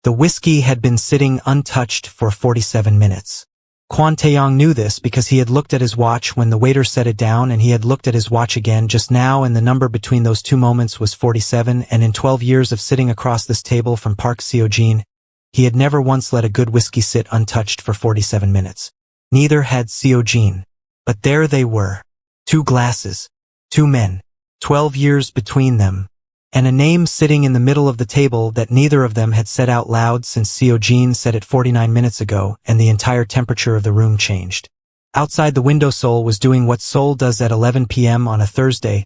The whiskey had been sitting untouched for 47 minutes. Kwon Tae-yang knew this because he had looked at his watch when the waiter set it down, and he had looked at his watch again just now, and the number between those two moments was 47, and in 12 years of sitting across this table from Park Seo-jin, he had never once let a good whiskey sit untouched for 47 minutes. Neither had Seo-jin. But there they were. 2 glasses. 2 men. 12 years between them. And a name sitting in the middle of the table that neither of them had said out loud since Seo-jin said it 49 minutes ago, and the entire temperature of the room changed. Outside the window, Seoul was doing what Seoul does at 11 p.m. on a Thursday,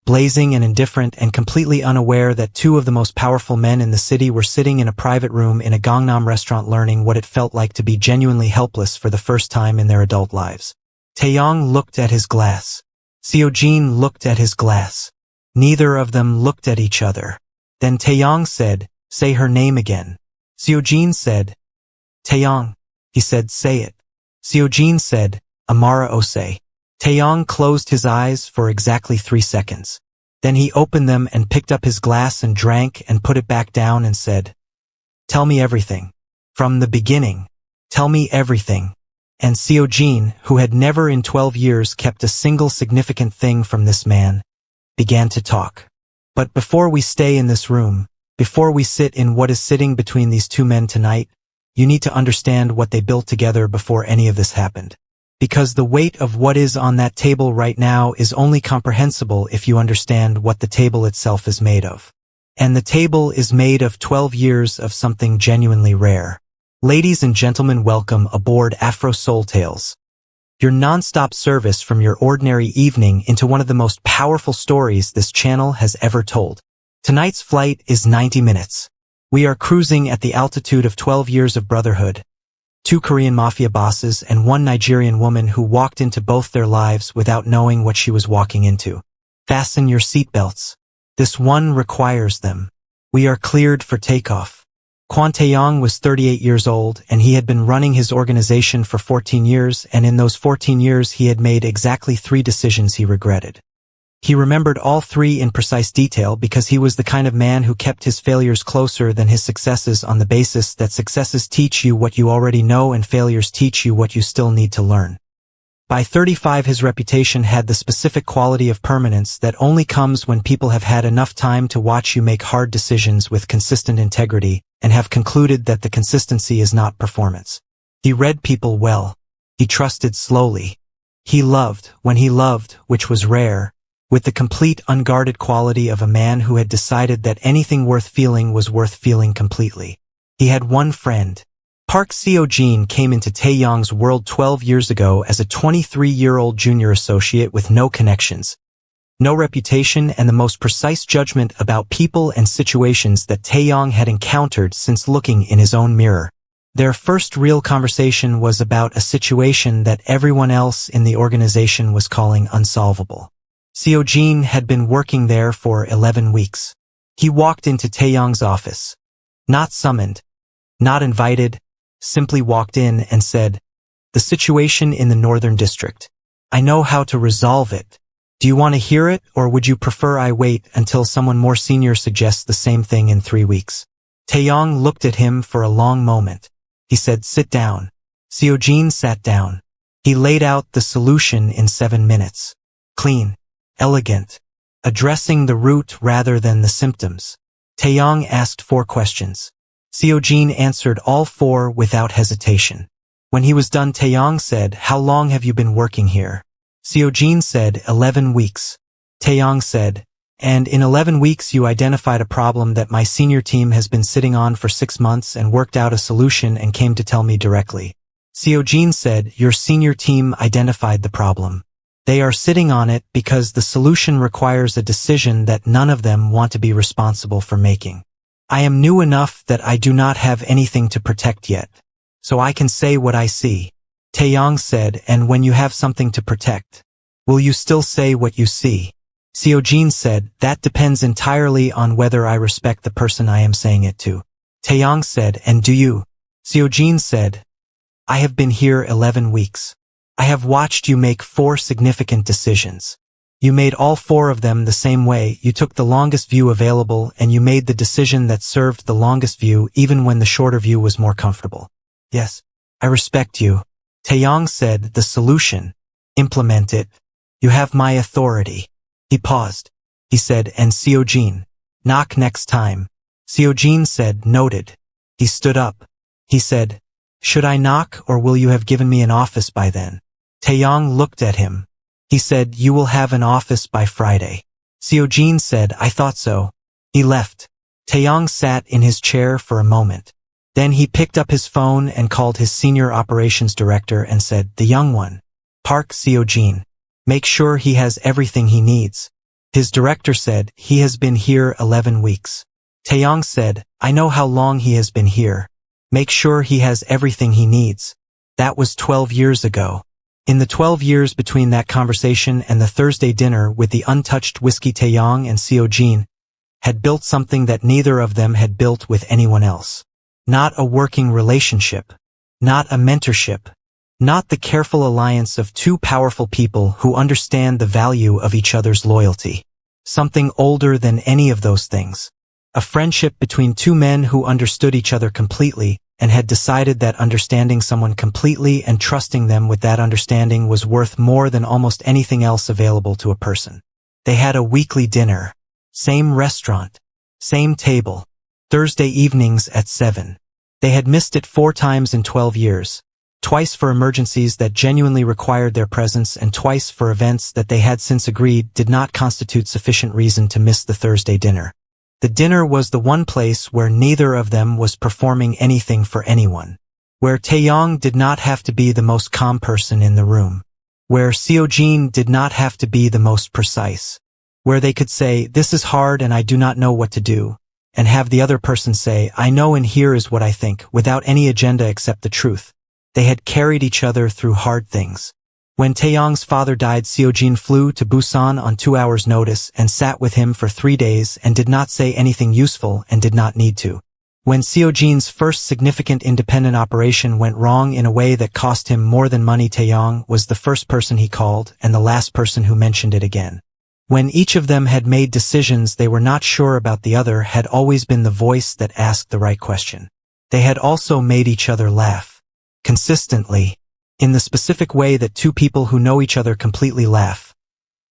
blazing and indifferent and completely unaware that 2 of the most powerful men in the city were sitting in a private room in a Gangnam restaurant learning what it felt like to be genuinely helpless for the first time in their adult lives. Tae-yang looked at his glass. Seo-jin looked at his glass. Neither of them looked at each other. Then Tae-yang said, "Say her name again." Seo-jin said, "Tae-yang." He said, "Say it." Seo-jin said, "Amara Oay." Tae-yang closed his eyes for exactly 3 seconds. Then he opened them and picked up his glass and drank and put it back down and said, "Tell me everything. From the beginning. Tell me everything." And Seo-jin, who had never in 12 years kept a single significant thing from this man, began to talk. "But before we stay in this room, before we sit in what is sitting between these 2 men tonight, you need to understand what they built together before any of this happened. Because the weight of what is on that table right now is only comprehensible if you understand what the table itself is made of. And the table is made of 12 years of something genuinely rare. Ladies and gentlemen, welcome aboard Afro Soul Tales. Your non-stop service from your ordinary evening into one of the most powerful stories this channel has ever told. Tonight's flight is 90 minutes. We are cruising at the altitude of 12 years of brotherhood. 2 Korean Mafia bosses and 1 Nigerian woman who walked into both their lives without knowing what she was walking into. Fasten your seatbelts. This one requires them. We are cleared for takeoff. Kwon Tae-yang was 38 years old, and he had been running his organization for 14 years, and in those 14 years he had made exactly 3 decisions he regretted. He remembered all 3 in precise detail because he was the kind of man who kept his failures closer than his successes on the basis that successes teach you what you already know and failures teach you what you still need to learn. By 35, his reputation had the specific quality of permanence that only comes when people have had enough time to watch you make hard decisions with consistent integrity and have concluded that the consistency is not performance. He read people well. He trusted slowly. He loved when he loved, which was rare, with the complete unguarded quality of a man who had decided that anything worth feeling was worth feeling completely. He had one friend. Park Seo-jin came into Tae-yang's world 12 years ago as a 23-year-old junior associate with no connections, no reputation, and the most precise judgment about people and situations that Tae-yang had encountered since looking in his own mirror. Their first real conversation was about a situation that everyone else in the organization was calling unsolvable. Seo-jin had been working there for 11 weeks. He walked into Tae-yang's office. Not summoned, not invited, simply walked in and said, "The situation in the Northern District. I know how to resolve it. Do you want to hear it, or would you prefer I wait until someone more senior suggests the same thing in 3 weeks?" Tae-yang looked at him for a long moment. He said, "Sit down." Seo-jin sat down. He laid out the solution in 7 minutes. Clean. Elegant. Addressing the root rather than the symptoms. Tae-yang asked 4 questions. Seo-jin answered all 4 without hesitation. When he was done, Tae-yang said, "How long have you been working here?" Seo-jin said, 11 weeks. Tae-yang said, "And in 11 weeks you identified a problem that my senior team has been sitting on for 6 months and worked out a solution and came to tell me directly." Seo-jin said, "Your senior team identified the problem. They are sitting on it because the solution requires a decision that none of them want to be responsible for making. I am new enough that I do not have anything to protect yet, so I can say what I see." Tae-yang said, "And when you have something to protect, will you still say what you see?" Seo-jin said, "That depends entirely on whether I respect the person I am saying it to." Tae-yang said, "And do you?" Seo-jin said, "I have been here 11 weeks. I have watched you make 4 significant decisions. You made all 4 of them the same way, you took the longest view available and you made the decision that served the longest view even when the shorter view was more comfortable. Yes, I respect you. Tae-yang said, the solution. Implement it. You have my authority. He paused. He said, and Seo-jin. Knock next time. Seo-jin said, noted. He stood up. He said, should I knock or will you have given me an office by then? Tae-yang looked at him. He said, you will have an office by Friday. Seo-jin said, I thought so. He left. Tae-yang sat in his chair for a moment. Then he picked up his phone and called his senior operations director and said, the young one. Park Seo-jin. Make sure he has everything he needs. His director said, he has been here 11 weeks. Tae-yang said, I know how long he has been here. Make sure he has everything he needs. That was 12 years ago. In the 12 years between that conversation and the Thursday dinner with the untouched whiskey, Tae-yang and Seo-jin had built something that neither of them had built with anyone else. Not a working relationship. Not a mentorship. Not the careful alliance of 2 powerful people who understand the value of each other's loyalty. Something older than any of those things. A friendship between 2 men who understood each other completely and had decided that understanding someone completely and trusting them with that understanding was worth more than almost anything else available to a person. They had a weekly dinner. Same restaurant. Same table. Thursday evenings at 7. They had missed it 4 times in 12 years. Twice for emergencies that genuinely required their presence and twice for events that they had since agreed did not constitute sufficient reason to miss the Thursday dinner. The dinner was the one place where neither of them was performing anything for anyone. Where Tae-yang did not have to be the most calm person in the room. Where Seo-jin did not have to be the most precise. Where they could say, this is hard and I do not know what to do, and have the other person say, I know and here is what I think, without any agenda except the truth. They had carried each other through hard things. When Tae-yang's father died, Seo-jin flew to Busan on 2 hours' notice and sat with him for 3 days and did not say anything useful and did not need to. When Seo-jin's first significant independent operation went wrong in a way that cost him more than money, Tae-yang was the first person he called and the last person who mentioned it again. When each of them had made decisions they were not sure about, the other had always been the voice that asked the right question. They had also made each other laugh. Consistently. In the specific way that 2 people who know each other completely laugh.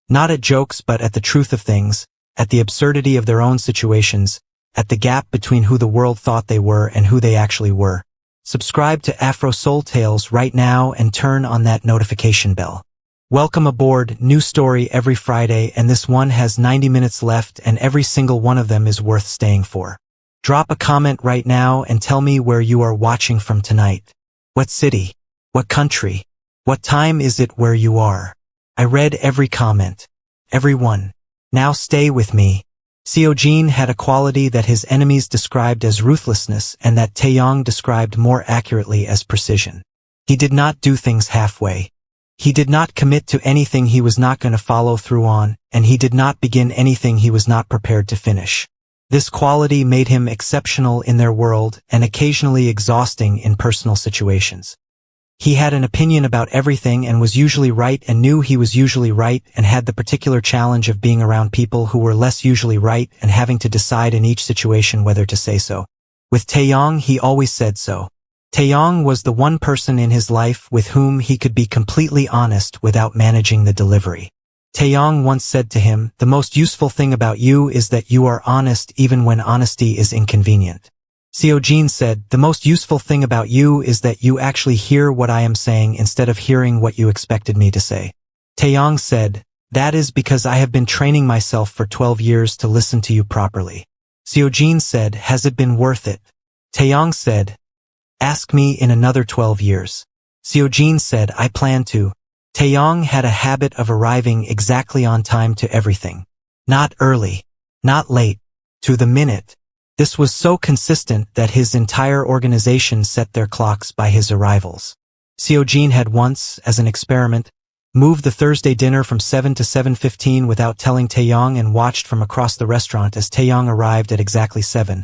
Not at jokes but at the truth of things, at the absurdity of their own situations, at the gap between who the world thought they were and who they actually were. Subscribe to Afro Soul Tales right now and turn on that notification bell. Welcome aboard, new story every Friday and this one has 90 minutes left and every single one of them is worth staying for. Drop a comment right now and tell me where you are watching from tonight. What city? What country? What time is it where you are? I read every comment. Every one. Now stay with me. Seo-jin had a quality that his enemies described as ruthlessness and that Tae-yang described more accurately as precision. He did not do things halfway. He did not commit to anything he was not going to follow through on, and he did not begin anything he was not prepared to finish. This quality made him exceptional in their world and occasionally exhausting in personal situations. He had an opinion about everything and was usually right and knew he was usually right and had the particular challenge of being around people who were less usually right and having to decide in each situation whether to say so. With Tae-yang he always said so. Tae-yang was the one person in his life with whom he could be completely honest without managing the delivery. Tae-yang once said to him, the most useful thing about you is that you are honest even when honesty is inconvenient. Seo-jin said, the most useful thing about you is that you actually hear what I am saying instead of hearing what you expected me to say. Tae-yang said, that is because I have been training myself for 12 years to listen to you properly. Seo-jin said, has it been worth it? Tae-yang said, ask me in another 12 years. Seo-jin said, I plan to. Tae-yang had a habit of arriving exactly on time to everything. Not early. Not late. To the minute. This was so consistent that his entire organization set their clocks by his arrivals. Seo-jin had once, as an experiment, moved the Thursday dinner from 7 to 7:15 without telling Tae-yang and watched from across the restaurant as Tae-yang arrived at exactly 7.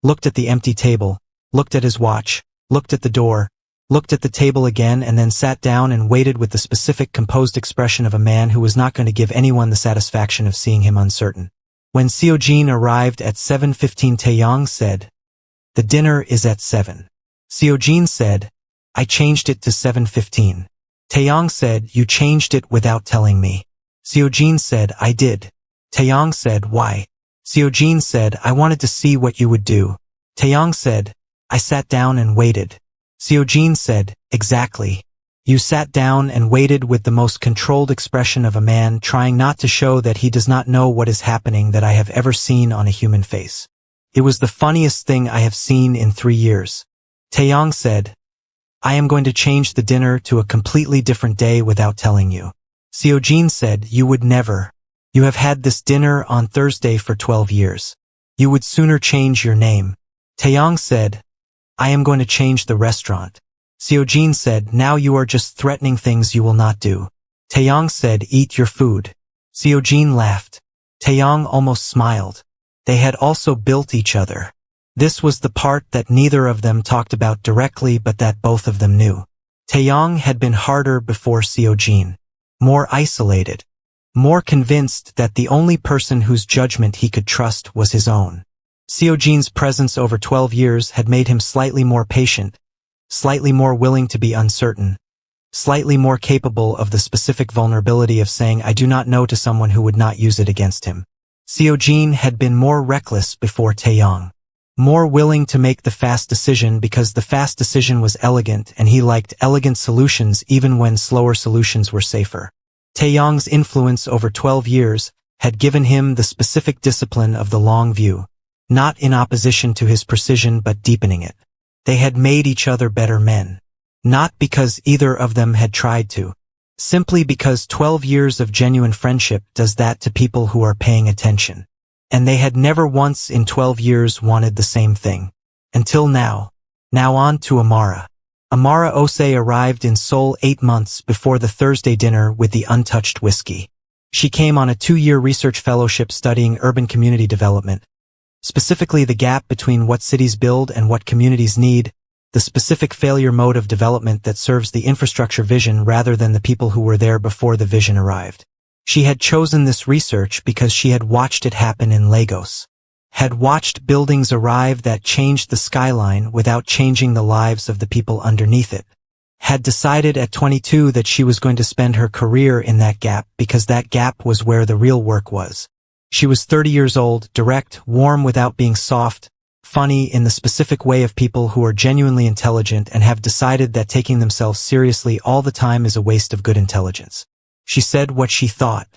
Looked at the empty table, looked at his watch, looked at the door, looked at the table again and then sat down and waited with the specific composed expression of a man who was not going to give anyone the satisfaction of seeing him uncertain. When Seo-jin arrived at 7:15, Tae-yang said, "The dinner is at 7. Seo-jin said, "I changed it to 7:15. Tae-yang said, "You changed it without telling me." Seo-jin said, "I did." Tae-yang said, "Why?" Seo-jin said, "I wanted to see what you would do." Tae-yang said, "I sat down and waited." Seo-jin said, "Exactly. You sat down and waited with the most controlled expression of a man trying not to show that he does not know what is happening that I have ever seen on a human face. It was the funniest thing I have seen in 3 years." Tae-yang said, "I am going to change the dinner to a completely different day without telling you." Seo-jin said, "You would never. You have had this dinner on Thursday for 12 years. You would sooner change your name." Tae-yang said, "I am going to change the restaurant." Seo-jin said, "Now you are just threatening things you will not do." Tae-yang said, "Eat your food." Seo-jin laughed. Tae-yang almost smiled. They had also built each other. This was the part that neither of them talked about directly but that both of them knew. Tae-yang had been harder before Seo-jin. More isolated. More convinced that the only person whose judgment he could trust was his own. Seo-jin's presence over 12 years had made him slightly more patient, slightly more willing to be uncertain, slightly more capable of the specific vulnerability of saying "I do not know" to someone who would not use it against him. Seo-jin had been more reckless before Tae-yang. More willing to make the fast decision because the fast decision was elegant and he liked elegant solutions even when slower solutions were safer. Tae-yang's influence over 12 years had given him the specific discipline of the long view, not in opposition to his precision but deepening it. They had made each other better men. Not because either of them had tried to. Simply because 12 years of genuine friendship does that to people who are paying attention. And they had never once in 12 years wanted the same thing. Until now. Now on to Amara. Amara Oay arrived in Seoul 8 months before the Thursday dinner with the untouched whiskey. She came on a 2-year research fellowship studying urban community development. Specifically the gap between what cities build and what communities need, the specific failure mode of development that serves the infrastructure vision rather than the people who were there before the vision arrived. She had chosen this research because she had watched it happen in Lagos. Had watched buildings arrive that changed the skyline without changing the lives of the people underneath it. Had decided at 22 that she was going to spend her career in that gap because that gap was where the real work was. She was 30 years old, direct, warm without being soft, funny in the specific way of people who are genuinely intelligent and have decided that taking themselves seriously all the time is a waste of good intelligence. She said what she thought.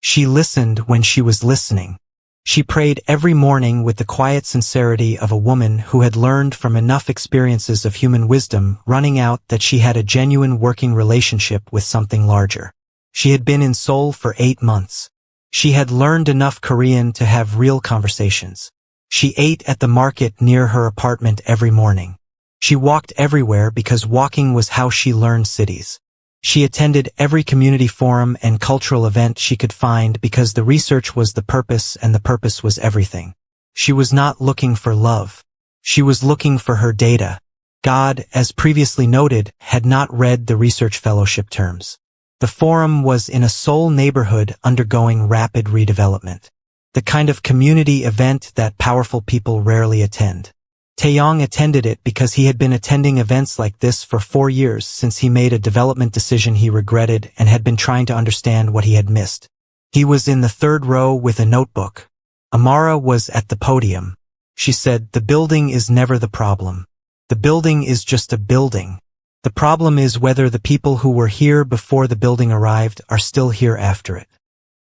She listened when she was listening. She prayed every morning with the quiet sincerity of a woman who had learned from enough experiences of human wisdom running out that she had a genuine working relationship with something larger. She had been in Seoul for 8 months. She had learned enough Korean to have real conversations. She ate at the market near her apartment every morning. She walked everywhere because walking was how she learned cities. She attended every community forum and cultural event she could find because the research was the purpose and the purpose was everything. She was not looking for love. She was looking for her data. God, as previously noted, had not read the research fellowship terms. The forum was in a Seoul neighborhood undergoing rapid redevelopment. The kind of community event that powerful people rarely attend. Tae-yang attended it because he had been attending events like this for 4 years since he made a development decision he regretted and had been trying to understand what he had missed. He was in the 3rd row with a notebook. Amara was at the podium. She said, "The building is never the problem. The building is just a building. The problem is whether the people who were here before the building arrived are still here after it.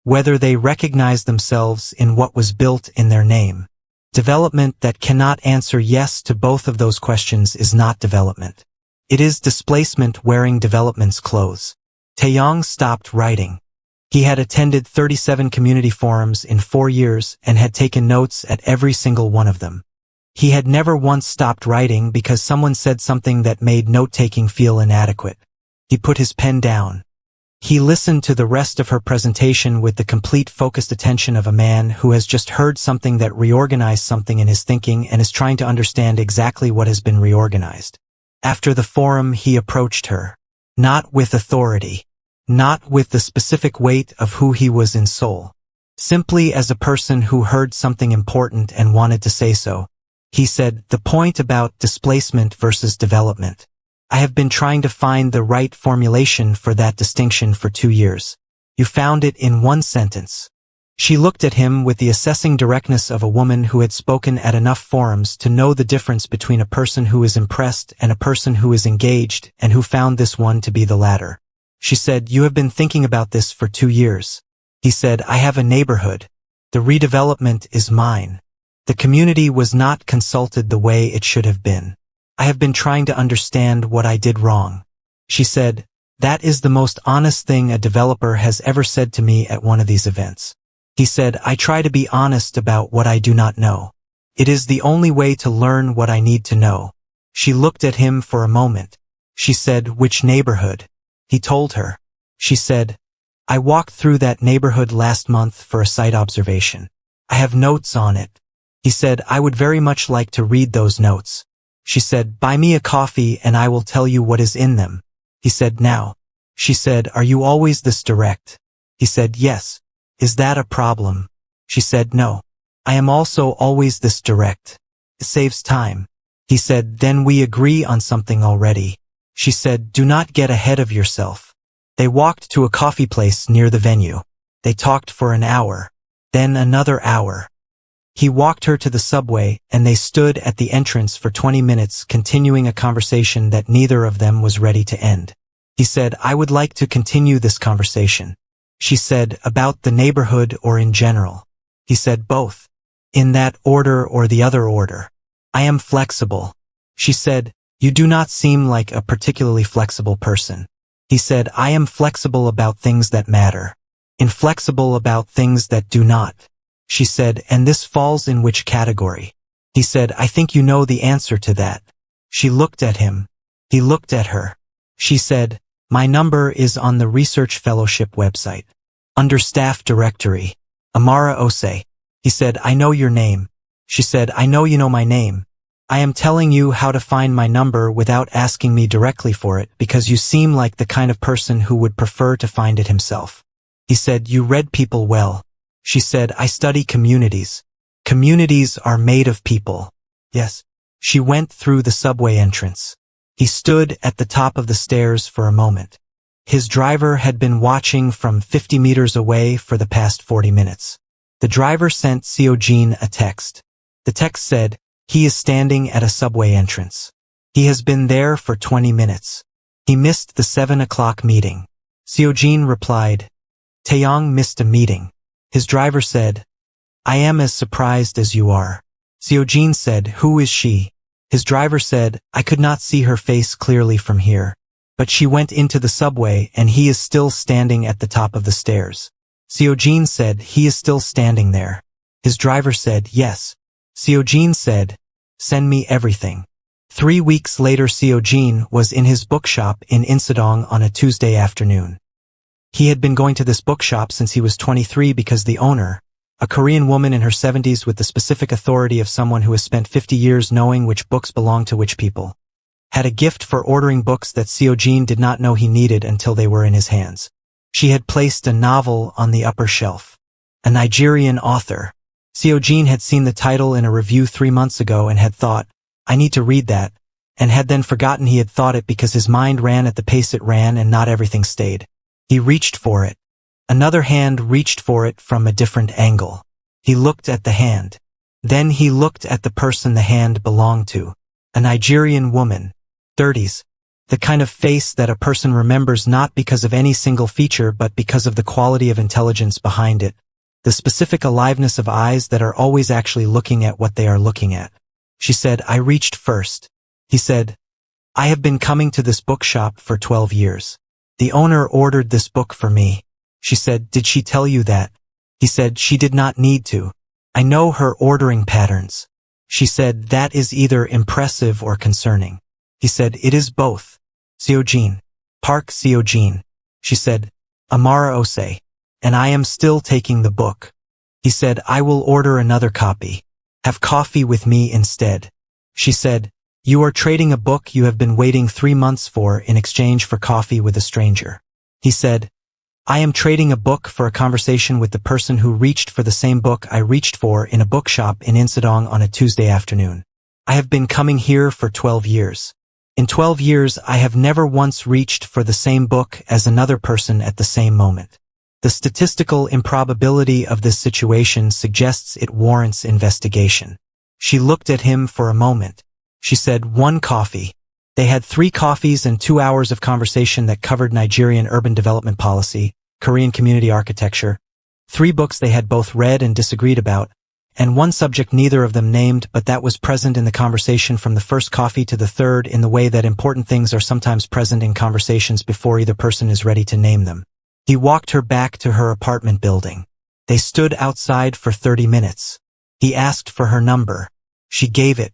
Whether they recognize themselves in what was built in their name. Development that cannot answer yes to both of those questions is not development. It is displacement wearing development's clothes." Tae-yang stopped writing. He had attended 37 community forums in 4 years and had taken notes at every single one of them. He had never once stopped writing because someone said something that made note-taking feel inadequate. He put his pen down. He listened to the rest of her presentation with the complete focused attention of a man who has just heard something that reorganized something in his thinking and is trying to understand exactly what has been reorganized. After the forum he approached her. Not with authority. Not with the specific weight of who he was in Seoul. Simply as a person who heard something important and wanted to say so. He said, the point about displacement versus development. I have been trying to find the right formulation for that distinction for 2 years. You found it in one sentence. She looked at him with the assessing directness of a woman who had spoken at enough forums to know the difference between a person who is impressed and a person who is engaged and who found this one to be the latter. She said, you have been thinking about this for 2 years. He said, I have a neighborhood. The redevelopment is mine. The community was not consulted the way it should have been. I have been trying to understand what I did wrong. She said, that is the most honest thing a developer has ever said to me at one of these events. He said, I try to be honest about what I do not know. It is the only way to learn what I need to know. She looked at him for a moment. She said, which neighborhood? He told her. She said, I walked through that neighborhood last month for a site observation. I have notes on it. He said, I would very much like to read those notes. She said, buy me a coffee and I will tell you what is in them. He said, now. She said, are you always this direct? He said, yes. Is that a problem? She said, no. I am also always this direct. It saves time. He said, then we agree on something already. She said, do not get ahead of yourself. They walked to a coffee place near the venue. They talked for an hour. Then another hour. He walked her to the subway and they stood at the entrance for 20 minutes continuing a conversation that neither of them was ready to end. He said, I would like to continue this conversation. She said, about the neighborhood or in general. He said, both. In that order or the other order. I am flexible. She said, you do not seem like a particularly flexible person. He said, I am flexible about things that matter. Inflexible about things that do not. She said, and this falls in which category? He said, I think you know the answer to that. She looked at him. He looked at her. She said, my number is on the research fellowship website. Under staff directory. Amara Oay. He said, I know your name. She said, I know you know my name. I am telling you how to find my number without asking me directly for it because you seem like the kind of person who would prefer to find it himself. He said, you read people well. She said, I study communities. Communities are made of people. Yes. She went through the subway entrance. He stood at the top of the stairs for a moment. His driver had been watching from 50 meters away for the past 40 minutes. The driver sent Seo-jin a text. The text said, he is standing at a subway entrance. He has been there for 20 minutes. He missed the 7 o'clock meeting. Seo-jin replied, Tae-yang missed a meeting. His driver said, I am as surprised as you are. Seo-jin said, who is she? His driver said, I could not see her face clearly from here. But she went into the subway and he is still standing at the top of the stairs. Seo-jin said, he is still standing there. His driver said, yes. Seo-jin said, send me everything. 3 weeks later Seo-jin was in his bookshop in Insadong on a Tuesday afternoon. He had been going to this bookshop since he was 23 because the owner, a Korean woman in her 70s with the specific authority of someone who has spent 50 years knowing which books belong to which people, had a gift for ordering books that Seo-jin did not know he needed until they were in his hands. She had placed a novel on the upper shelf. A Nigerian author. Seo-jin had seen the title in a review 3 months ago and had thought, I need to read that, and had then forgotten he had thought it because his mind ran at the pace it ran and not everything stayed. He reached for it. Another hand reached for it from a different angle. He looked at the hand. Then he looked at the person the hand belonged to. A Nigerian woman. 30s. The kind of face that a person remembers not because of any single feature but because of the quality of intelligence behind it. The specific aliveness of eyes that are always actually looking at what they are looking at. She said, I reached first. He said, I have been coming to this bookshop for 12 years. The owner ordered this book for me. She said, did she tell you that? He said, she did not need to. I know her ordering patterns. She said, that is either impressive or concerning. He said, it is both. Seo-jin. Park Seo-jin. She said, Amara Oay. And I am still taking the book. He said, I will order another copy. Have coffee with me instead. She said, You are trading a book you have been waiting 3 months for in exchange for coffee with a stranger. He said, I am trading a book for a conversation with the person who reached for the same book I reached for in a bookshop in Insadong on a Tuesday afternoon. I have been coming here for 12 years. In 12 years, I have never once reached for the same book as another person at the same moment. The statistical improbability of this situation suggests it warrants investigation. She looked at him for a moment. She said, 1 coffee. They had 3 coffees and 2 hours of conversation that covered Nigerian urban development policy, Korean community architecture, 3 books they had both read and disagreed about, and 1 subject neither of them named but that was present in the conversation from the first coffee to the third in the way that important things are sometimes present in conversations before either person is ready to name them. He walked her back to her apartment building. They stood outside for 30 minutes. He asked for her number. She gave it.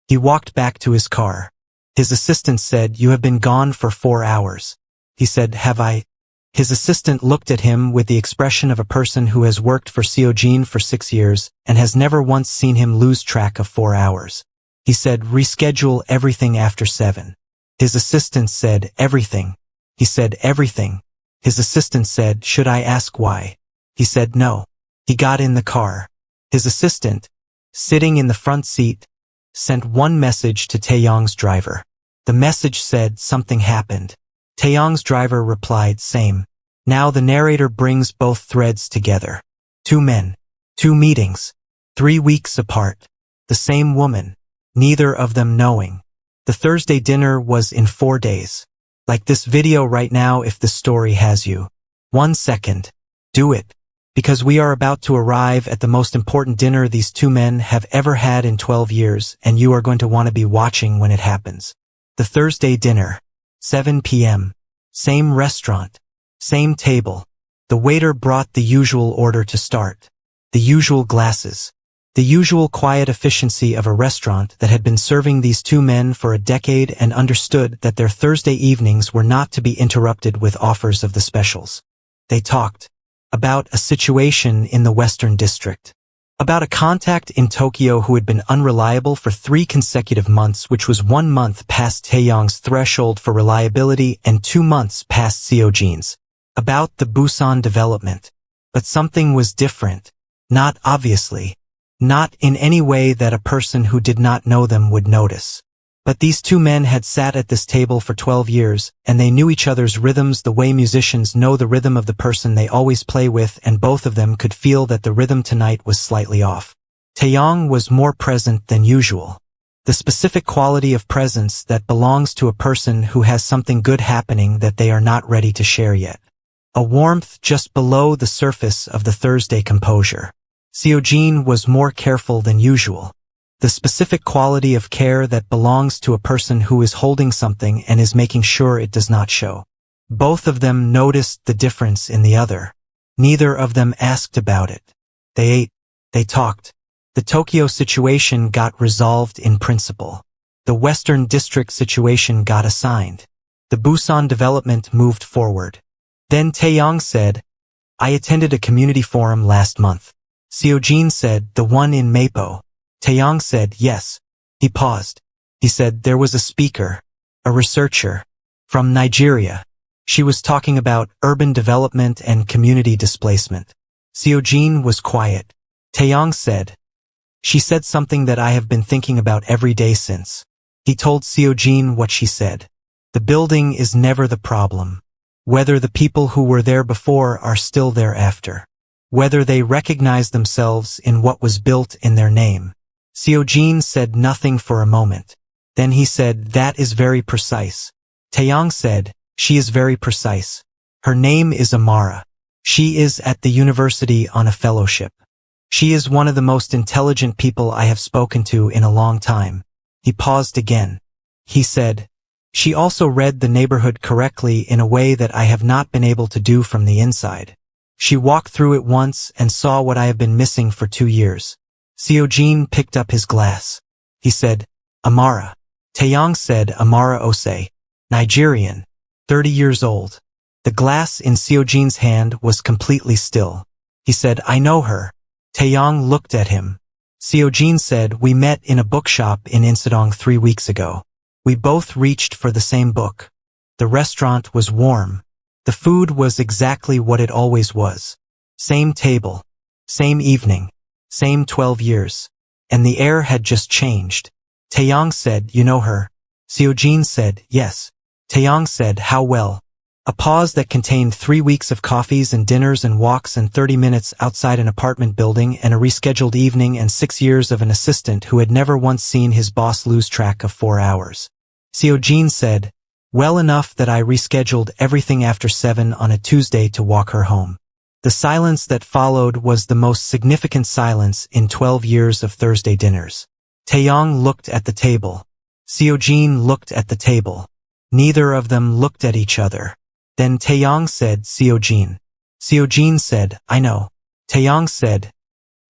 He walked back to his car. His assistant said, you have been gone for 4 hours. He said, have I? His assistant looked at him with the expression of a person who has worked for Seo-jin for 6 years and has never once seen him lose track of 4 hours. He said, reschedule everything after 7. His assistant said, everything. He said, everything. His assistant said, should I ask why? He said, no. He got in the car. His assistant, sitting in the front seat, sent 1 message to Tae-yang's driver. The message said something happened. Tae-yang's driver replied, same. Now the narrator brings both threads together. 2 men. 2 meetings. 3 weeks apart. The same woman. Neither of them knowing. The Thursday dinner was in 4 days. Like this video right now if the story has you. 1 second. Do it. Because we are about to arrive at the most important dinner these 2 men have ever had in 12 years and you are going to want to be watching when it happens. The Thursday dinner. 7 p.m. Same restaurant. Same table. The waiter brought the usual order to start. The usual glasses. The usual quiet efficiency of a restaurant that had been serving these 2 men for a decade and understood that their Thursday evenings were not to be interrupted with offers of the specials. They talked about a situation in the Western District. About a contact in Tokyo who had been unreliable for 3 consecutive months, which was 1 month past Tae-yang's threshold for reliability and 2 months past Seo-jin's. About the Busan development. But something was different. Not obviously. Not in any way that a person who did not know them would notice. But these 2 men had sat at this table for 12 years, and they knew each other's rhythms the way musicians know the rhythm of the person they always play with, and both of them could feel that the rhythm tonight was slightly off. Tae-yang was more present than usual. The specific quality of presence that belongs to a person who has something good happening that they are not ready to share yet. A warmth just below the surface of the Thursday composure. Seo-jin was more careful than usual. The specific quality of care that belongs to a person who is holding something and is making sure it does not show. Both of them noticed the difference in the other. Neither of them asked about it. They ate. They talked. The Tokyo situation got resolved in principle. The Western District situation got assigned. The Busan development moved forward. Then Tae-yang said, I attended a community forum last month. Seo-jin said, the one in Mapo. Tae-yang said, yes. He paused. He said, there was a speaker, a researcher, from Nigeria. She was talking about urban development and community displacement. Seo-jin was quiet. Tae-yang said, she said something that I have been thinking about every day since. He told Seo-jin what she said. The building is never the problem. Whether the people who were there before are still there after. Whether they recognize themselves in what was built in their name. Seo-jin said nothing for a moment. Then he said, that is very precise. Tae-yang said, she is very precise. Her name is Amara. She is at the university on a fellowship. She is one of the most intelligent people I have spoken to in a long time. He paused again. He said, she also read the neighborhood correctly in a way that I have not been able to do from the inside. She walked through it once and saw what I have been missing for 2 years. Seo-jin picked up his glass. He said, Amara. Tae-yang said, Amara Oay. Nigerian. 30 years old. The glass in Seo-jin's hand was completely still. He said, I know her. Tae-yang looked at him. Seo-jin said, we met in a bookshop in Insadong 3 weeks ago. We both reached for the same book. The restaurant was warm. The food was exactly what it always was. Same table. Same evening. Same 12 years. And the air had just changed. Tae-yang said, you know her? Seo-jin said, yes. Tae-yang said, how well? A pause that contained 3 weeks of coffees and dinners and walks and 30 minutes outside an apartment building and a rescheduled evening and 6 years of an assistant who had never once seen his boss lose track of 4 hours. Seo-jin said, well enough that I rescheduled everything after 7 on a Tuesday to walk her home. The silence that followed was the most significant silence in 12 years of Thursday dinners. Tae-yang looked at the table. Seo-jin looked at the table. Neither of them looked at each other. Then Tae-yang said, Seo-jin. Seo-jin said, I know. Tae-yang said,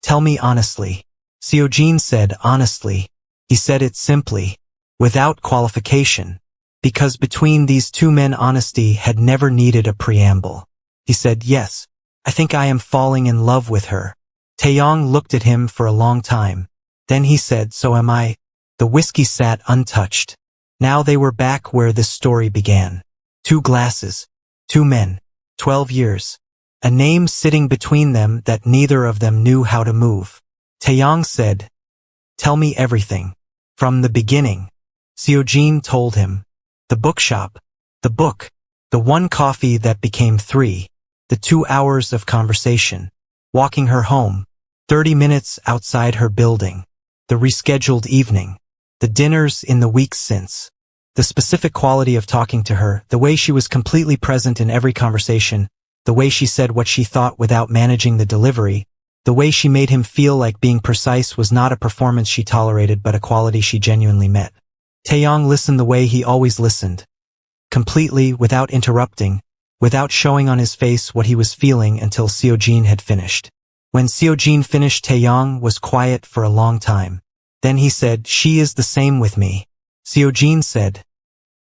tell me honestly. Seo-jin said, honestly. He said it simply, without qualification. Because between these two men honesty had never needed a preamble. He said, yes, I think I am falling in love with her. Tae-yang looked at him for a long time. Then he said, so am I. The whiskey sat untouched. Now they were back where this story began. 2 glasses. 2 men. 12 years. A name sitting between them that neither of them knew how to move. Tae-yang said, tell me everything. From the beginning. Seo-jin told him. The bookshop. The book. The 1 coffee that became 3. The 2 hours of conversation. Walking her home. 30 minutes outside her building. The rescheduled evening. The dinners in the weeks since. The specific quality of talking to her, the way she was completely present in every conversation, the way she said what she thought without managing the delivery, the way she made him feel like being precise was not a performance she tolerated but a quality she genuinely met. Tae-yang listened the way he always listened. Completely, without interrupting, without showing on his face what he was feeling until Seo-jin had finished. When Seo-jin finished, Tae-yang was quiet for a long time. Then he said, she is the same with me. Seo-jin said,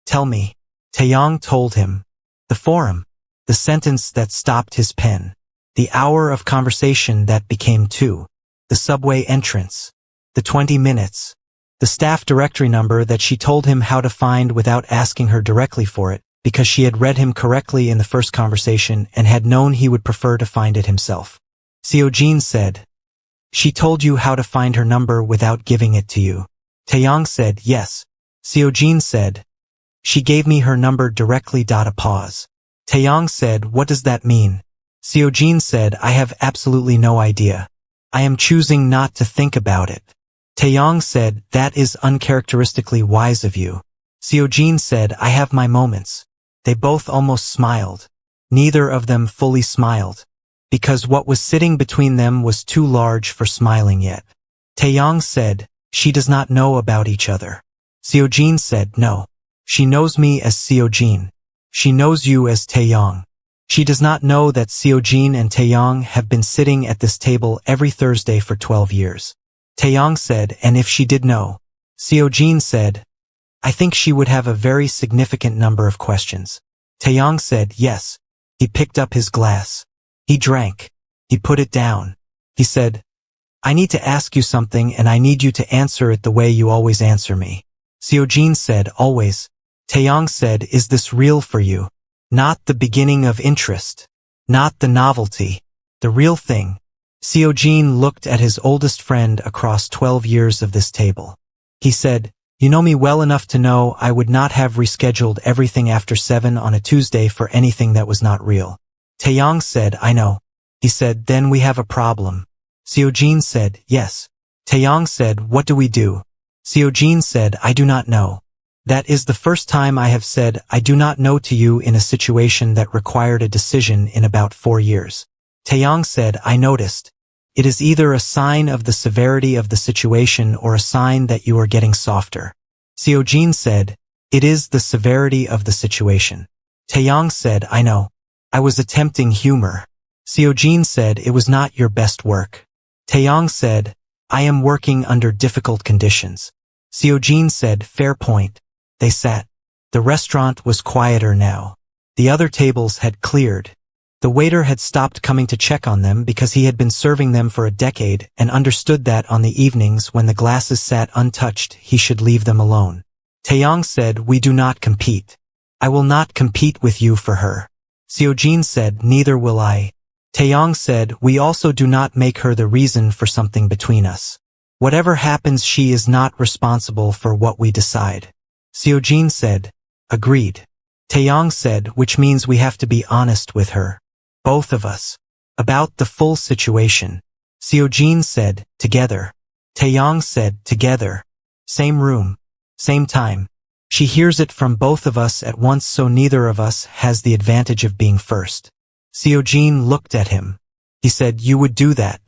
tell me. Tae-yang told him. The forum. The sentence that stopped his pen. The hour of conversation that became 2. The subway entrance. The 20 minutes. The staff directory number that she told him how to find without asking her directly for it, because she had read him correctly in the first conversation and had known he would prefer to find it himself. Seo-jin said, she told you how to find her number without giving it to you. Tae-yang said, yes. Seo-jin said, she gave me her number directly. A pause. Tae-yang said, what does that mean? Seo-jin said, I have absolutely no idea. I am choosing not to think about it. Tae-yang said, that is uncharacteristically wise of you. Seo-jin said, I have my moments. They both almost smiled. Neither of them fully smiled. Because what was sitting between them was too large for smiling yet. Tae-yang said, she does not know about each other. Seo-jin said, no. She knows me as Seo-jin. She knows you as Tae-yang. She does not know that Seo-jin and Tae-yang have been sitting at this table every Thursday for 12 years. Tae-yang said, and if she did know? Seo-jin said, I think she would have a very significant number of questions. Tae-yang said, yes. He picked up his glass. He drank. He put it down. He said, I need to ask you something and I need you to answer it the way you always answer me. Seo-jin said, always. Tae-yang said, is this real for you? Not the beginning of interest. Not the novelty. The real thing. Seo-jin looked at his oldest friend across 12 years of this table. He said, you know me well enough to know I would not have rescheduled everything after 7 on a Tuesday for anything that was not real. Tae-yang said, I know. He said, then we have a problem. Seo-jin said, yes. Tae-yang said, what do we do? Seo-jin said, I do not know. That is the first time I have said I do not know to you in a situation that required a decision in about 4 years. Tae-yang said, I noticed. It is either a sign of the severity of the situation or a sign that you are getting softer. Seo-jin said, it is the severity of the situation. Tae-yang said, I know. I was attempting humor. Seo-jin said, it was not your best work. Tae-yang said, I am working under difficult conditions. Seo-jin said, fair point. They sat. The restaurant was quieter now. The other tables had cleared. The waiter had stopped coming to check on them because he had been serving them for a decade and understood that on the evenings when the glasses sat untouched he should leave them alone. Tae-yang said, "We do not compete. I will not compete with you for her." Seo-jin said, "Neither will I." Tae-yang said, "We also do not make her the reason for something between us. Whatever happens, she is not responsible for what we decide." Seo-jin said, "Agreed." Tae-yang said, "Which means we have to be honest with her. Both of us. About the full situation." Seo-jin said, "Together." Tae-yang said, "Together. Same room. Same time. She hears it from both of us at once, so neither of us has the advantage of being first." Seo-jin looked at him. He said, "You would do that?"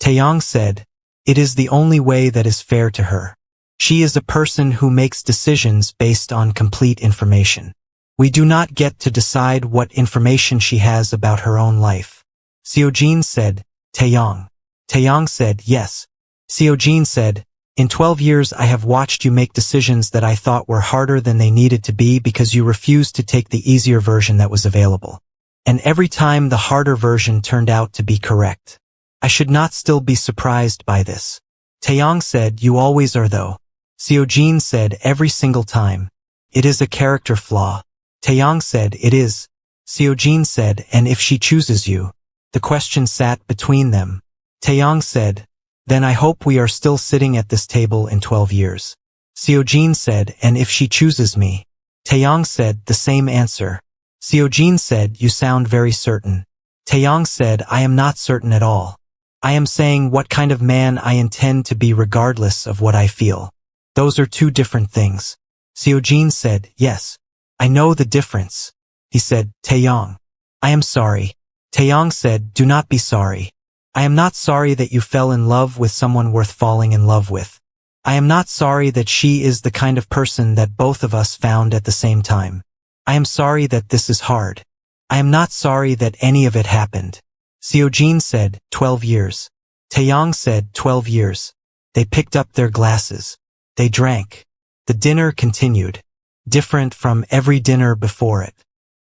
Tae-yang said, "It is the only way that is fair to her. She is a person who makes decisions based on complete information. We do not get to decide what information she has about her own life." Seo-jin said, "Tae-yang." Tae-yang said, "Yes." Seo-jin said, "In 12 years I have watched you make decisions that I thought were harder than they needed to be because you refused to take the easier version that was available. And every time the harder version turned out to be correct. I should not still be surprised by this." Tae-yang said, "You always are though." Seo-jin said, "Every single time. It is a character flaw." Tae-yang said, "It is." Seo-jin said, "And if she chooses you?" The question sat between them. Tae-yang said, "Then I hope we are still sitting at this table in 12 years. Seo-jin said, "And if she chooses me?" Tae-yang said, "The same answer." Seo-jin said, "You sound very certain." Tae-yang said, "I am not certain at all. I am saying what kind of man I intend to be regardless of what I feel. Those are two different things." Seo-jin said, "Yes. I know the difference." He said, "Tae-yang, I am sorry." Tae-yang said, "Do not be sorry. I am not sorry that you fell in love with someone worth falling in love with. I am not sorry that she is the kind of person that both of us found at the same time. I am sorry that this is hard. I am not sorry that any of it happened." Seo-jin said, 12 years. Tae-yang said, 12 years. They picked up their glasses. They drank. The dinner continued. Different from every dinner before it.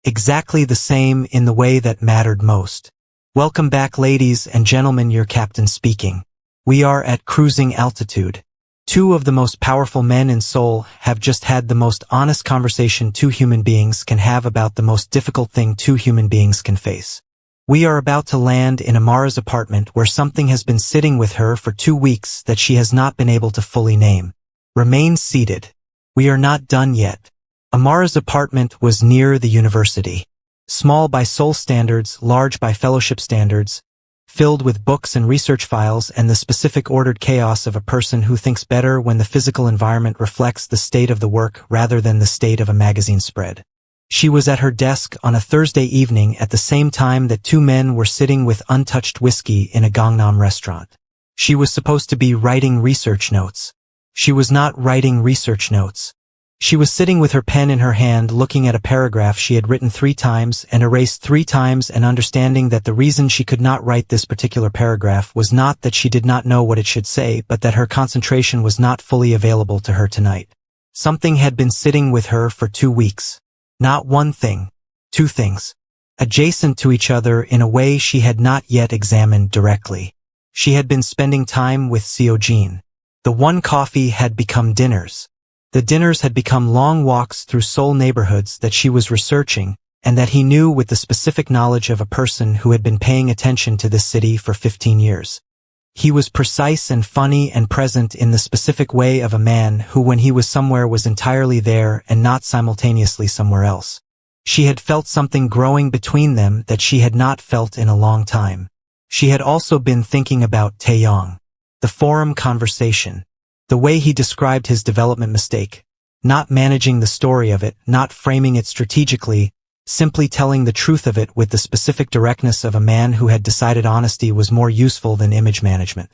Exactly the same in the way that mattered most. "Welcome back, ladies and gentlemen, your captain speaking. We are at cruising altitude. Two of the most powerful men in Seoul have just had the most honest conversation two human beings can have about the most difficult thing two human beings can face. We are about to land in Amara's apartment where something has been sitting with her for 2 weeks that she has not been able to fully name. Remain seated. We are not done yet." Amara's apartment was near the university. Small by Seoul standards, large by fellowship standards, filled with books and research files and the specific ordered chaos of a person who thinks better when the physical environment reflects the state of the work rather than the state of a magazine spread. She was at her desk on a Thursday evening at the same time that two men were sitting with untouched whiskey in a Gangnam restaurant. She was supposed to be writing research notes. She was not writing research notes. She was sitting with her pen in her hand looking at a paragraph she had written 3 times and erased 3 times and understanding that the reason she could not write this particular paragraph was not that she did not know what it should say but that her concentration was not fully available to her tonight. Something had been sitting with her for 2 weeks. Not one thing. 2 things. Adjacent to each other in a way she had not yet examined directly. She had been spending time with Seo-jin. The one coffee had become dinners. The dinners had become long walks through Seoul neighborhoods that she was researching and that he knew with the specific knowledge of a person who had been paying attention to this city for 15 years. He was precise and funny and present in the specific way of a man who when he was somewhere was entirely there and not simultaneously somewhere else. She had felt something growing between them that she had not felt in a long time. She had also been thinking about Tae-yang. The forum conversation. The way he described his development mistake, not managing the story of it, not framing it strategically, simply telling the truth of it with the specific directness of a man who had decided honesty was more useful than image management.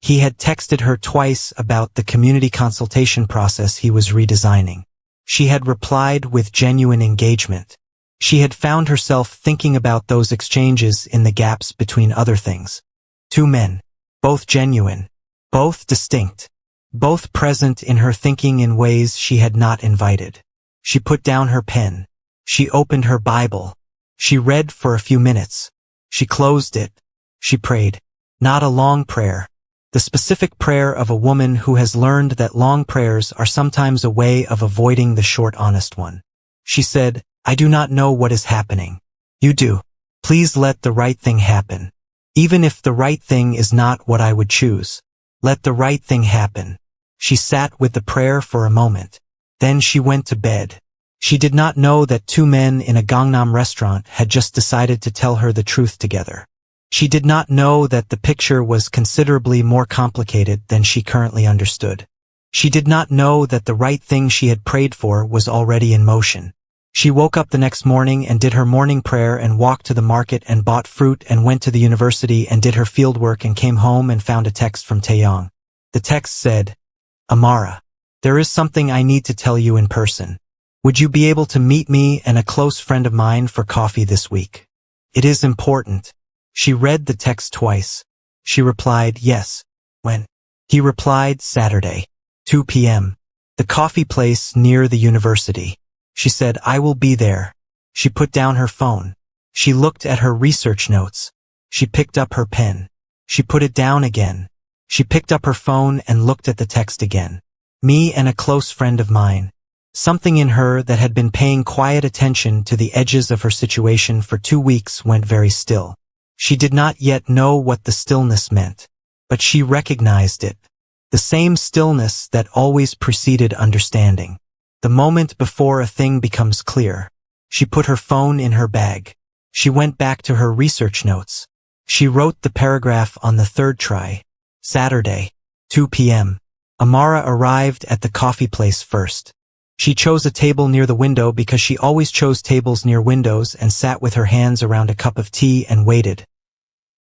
He had texted her twice about the community consultation process he was redesigning. She had replied with genuine engagement. She had found herself thinking about those exchanges in the gaps between other things. 2 men, both genuine, both distinct. Both present in her thinking in ways she had not invited. She put down her pen. She opened her Bible. She read for a few minutes. She closed it. She prayed. Not a long prayer. The specific prayer of a woman who has learned that long prayers are sometimes a way of avoiding the short honest one. She said, I do not know what is happening. You do. Please let the right thing happen. Even if the right thing is not what I would choose. Let the right thing happen. She sat with the prayer for a moment. Then she went to bed. She did not know that two men in a Gangnam restaurant had just decided to tell her the truth together. She did not know that the picture was considerably more complicated than she currently understood. She did not know that the right thing she had prayed for was already in motion. She woke up the next morning and did her morning prayer and walked to the market and bought fruit and went to the university and did her fieldwork and came home and found a text from Tae-yang. The text said, Amara, there is something I need to tell you in person. Would you be able to meet me and a close friend of mine for coffee this week? It is important. She read the text twice. She replied, yes. When? He replied, Saturday, 2 p.m. The coffee place near the university. She said, I will be there. She put down her phone. She looked at her research notes. She picked up her pen. She put it down again. She picked up her phone and looked at the text again. Me and a close friend of mine. Something in her that had been paying quiet attention to the edges of her situation for 2 weeks went very still. She did not yet know what the stillness meant, but she recognized it. The same stillness that always preceded understanding. The moment before a thing becomes clear. She put her phone in her bag. She went back to her research notes. She wrote the paragraph on the third try. Saturday, 2 p.m. Amara arrived at the coffee place first. She chose a table near the window because she always chose tables near windows and sat with her hands around a cup of tea and waited.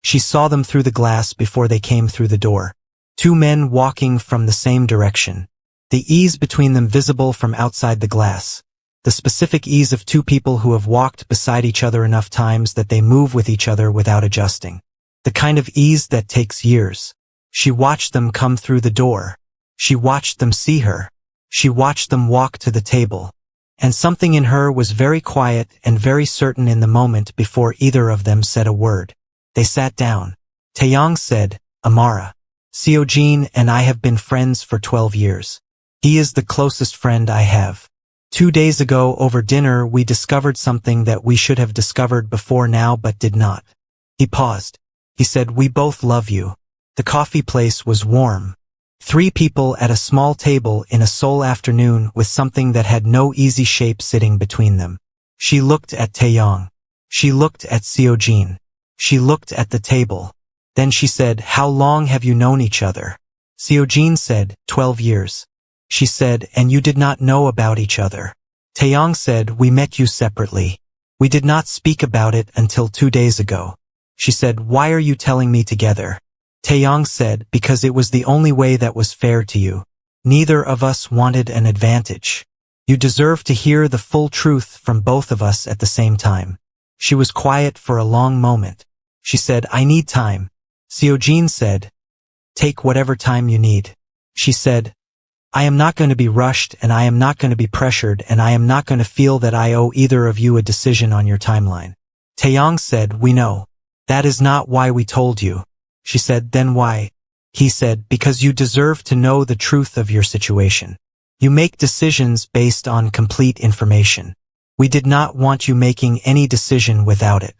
She saw them through the glass before they came through the door. Two men walking from the same direction. The ease between them visible from outside the glass. The specific ease of two people who have walked beside each other enough times that they move with each other without adjusting. The kind of ease that takes years. She watched them come through the door. She watched them see her. She watched them walk to the table. And something in her was very quiet and very certain in the moment before either of them said a word. They sat down. Tae-yang said, Amara, Seo-jin and I have been friends for 12 years. He is the closest friend I have. 2 days ago over dinner we discovered something that we should have discovered before now but did not. He paused. He said, we both love you. The coffee place was warm. 3 people at a small table in a Seoul afternoon with something that had no easy shape sitting between them. She looked at Tae-yang. She looked at Seo-jin. She looked at the table. Then she said, how long have you known each other? Seo-jin said, 12 years. She said, and you did not know about each other. Tae-yang said, we met you separately. We did not speak about it until 2 days ago. She said, why are you telling me together? Tae-yang said, because it was the only way that was fair to you. Neither of us wanted an advantage. You deserve to hear the full truth from both of us at the same time. She was quiet for a long moment. She said, I need time. Seo-jin said, take whatever time you need. She said, I am not going to be rushed and I am not going to be pressured and I am not going to feel that I owe either of you a decision on your timeline. Tae-yang said, we know. That is not why we told you. She said, then why? He said, because you deserve to know the truth of your situation. You make decisions based on complete information. We did not want you making any decision without it.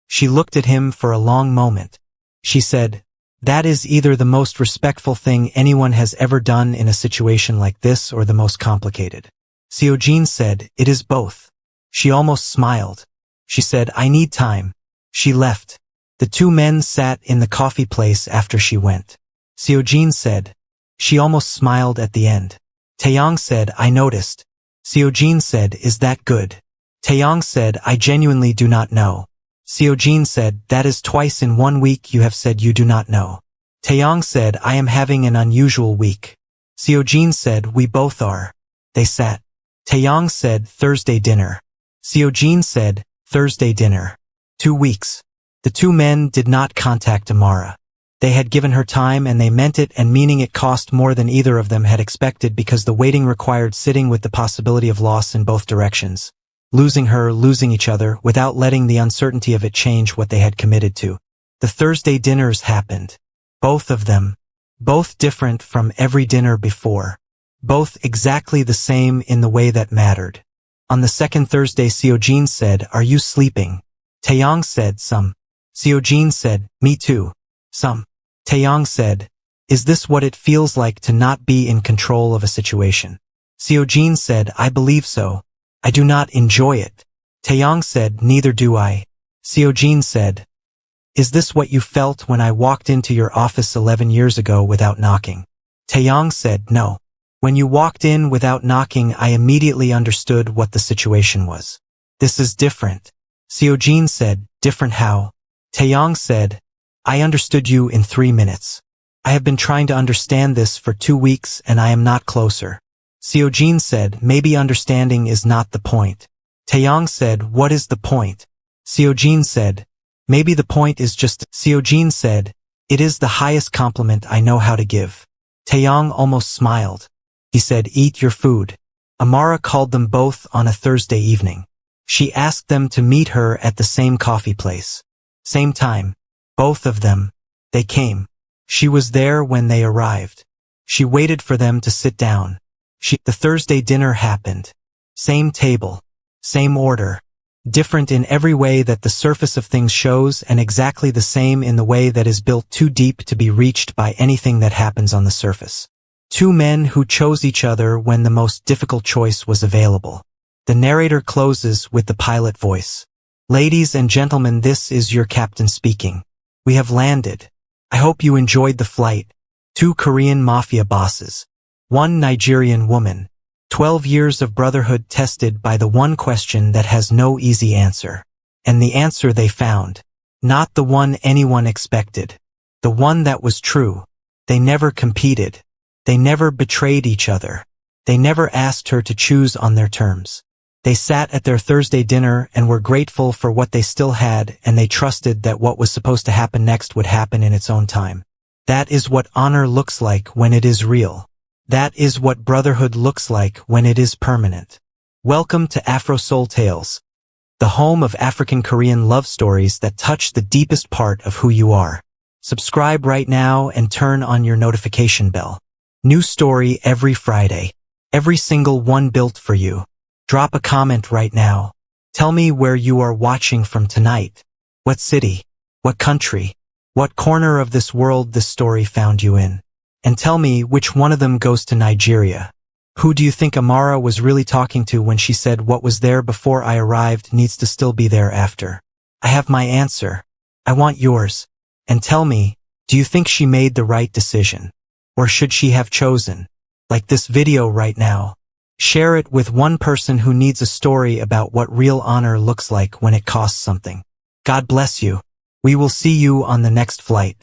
She looked at him for a long moment. She said, that is either the most respectful thing anyone has ever done in a situation like this or the most complicated. Seo-jin said, it is both. She almost smiled. She said, I need time. She left. The 2 men sat in the coffee place after she went. Seo-jin said, she almost smiled at the end. Tae-yang said, I noticed. Seo-jin said, is that good? Tae-yang said, I genuinely do not know. Seo-jin said, that is twice in 1 week you have said you do not know. Tae-yang said, I am having an unusual week. Seo-jin said, we both are. They sat. Tae-yang said, Thursday dinner. Seo-jin said, Thursday dinner. 2 weeks. The 2 men did not contact Amara. They had given her time and they meant it, and meaning it cost more than either of them had expected because the waiting required sitting with the possibility of loss in both directions. losing her, losing each other, without letting the uncertainty of it change what they had committed to. The Thursday dinners happened. Both of them. Both different from every dinner before. Both exactly the same in the way that mattered. On the second Thursday, Seo-jin said, "Are you sleeping?" Tae-yang said, "Some." Seo-jin said, "Me too. Some." Tae-yang said, "Is this what it feels like to not be in control of a situation?" Seo-jin said, "I believe so. I do not enjoy it." Tae-yang said, "Neither do I." Seo-jin said, "Is this what you felt when I walked into your office 11 years ago without knocking?" Tae-yang said, "No. When you walked in without knocking, I immediately understood what the situation was. This is different." Seo-jin said, "Different how?" Tae-yang said, "I understood you in 3 minutes. I have been trying to understand this for 2 weeks and I am not closer." Seo-jin said, "Maybe understanding is not the point." Tae-yang said, "What is the point?" Seo-jin said, "Maybe the point is just..." Seo-jin said, "It is the highest compliment I know how to give." Tae-yang almost smiled. He said, "Eat your food." Amara called them both on a Thursday evening. She asked them to meet her at the same coffee place. Same time. Both of them. They came. She was there when they arrived. She waited for them to sit down. The Thursday dinner happened. Same table. Same order. Different in every way that the surface of things shows, and exactly the same in the way that is built too deep to be reached by anything that happens on the surface. Two men who chose each other when the most difficult choice was available. The narrator closes with the pilot voice. "Ladies and gentlemen, this is your captain speaking. We have landed. I hope you enjoyed the flight. 2 Korean Mafia bosses. 1 Nigerian woman. 12 years of brotherhood tested by the one question that has no easy answer. And the answer they found. Not the one anyone expected. The one that was true. They never competed. They never betrayed each other. They never asked her to choose on their terms. They sat at their Thursday dinner and were grateful for what they still had, and they trusted that what was supposed to happen next would happen in its own time. That is what honor looks like when it is real. That is what brotherhood looks like when it is permanent." Welcome to Afro Soul Tales, the home of African Korean love stories that touch the deepest part of who you are. Subscribe right now and turn on your notification bell. New story every Friday. Every single one built for you. Drop a comment right now. Tell me where you are watching from tonight. What city? What country? What corner of this world this story found you in? And tell me which one of them goes to Nigeria. Who do you think Amara was really talking to when she said what was there before I arrived needs to still be there after? I have my answer. I want yours. And tell me, do you think she made the right decision? Or should she have chosen? Like this video right now. Share it with one person who needs a story about what real honor looks like when it costs something. God bless you. We will see you on the next flight.